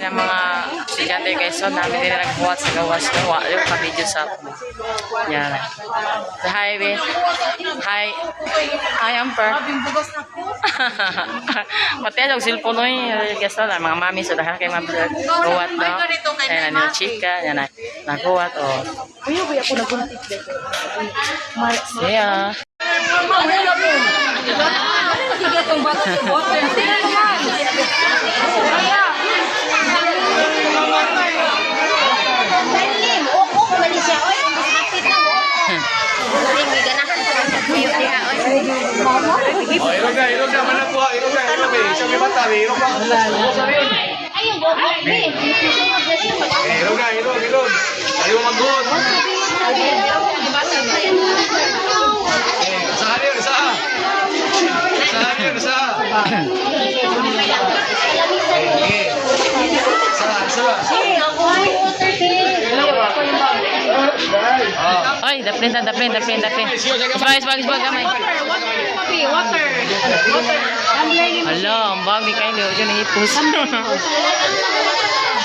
ng mga estudyante guys, so namin din nagbuhat sa gawas ng yung ka-video sa yan. So, hi, be. Hi. Hi, Amper. Matay ang cellphone mo yung guys na mga mami, so dahil kayo magbuhat, no? Ayan, yung chika, yan na. Nagbuhat, oh. Uy, ako naguntit dito. Siya. Sige, itong bago si water. Sige naman. Iroga, mana po, iroga, siya may mata, iroga. Iroga. Ayaw mag-good. Usaha. Ay, daplin. Isbag gamay. Water. Hala, ang bag ni Kylie, yun ang ipos.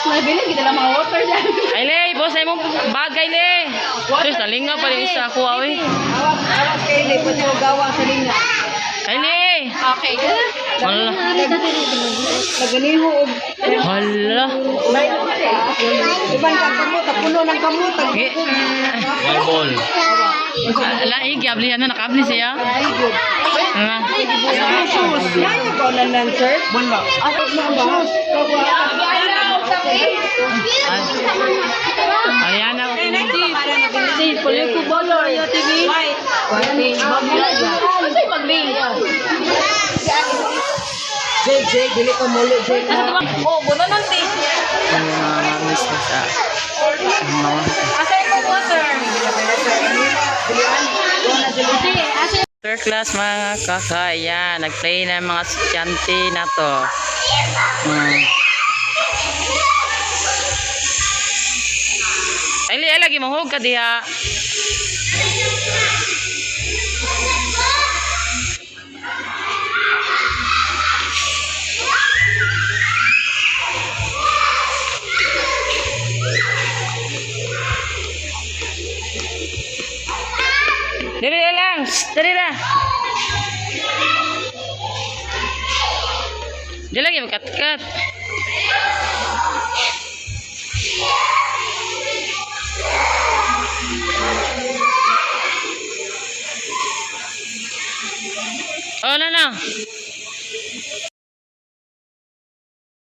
Nabili kita lang mga water dyan. Ay, Le, boss, ay mong bag, Kylie. Sus, nalinga pa rin isa ako, awi. Awas kayo, pwede mo gawa sa linga. Kylie! Okay. Hala. Naganiho. Hala. Iban ka kamot, puno ng kamot. Ball. Ala, gablihan na, nakabli siya. Ay, good. Nga. Yan ko na lang, sir. Wala. Ako na ba? Ariana. Hindi, puli ko bolor. TV. Kasi pag-bing. Jay, bili ko muli, Jay. Oh, buno ng tea. Asay ko water. Third class mga kakaya, nag-play ng mga estudyante na to. Ay, lagi mahog ka diha. Dali lang, dali na. Dali lagi magkat-kat. Oh, na.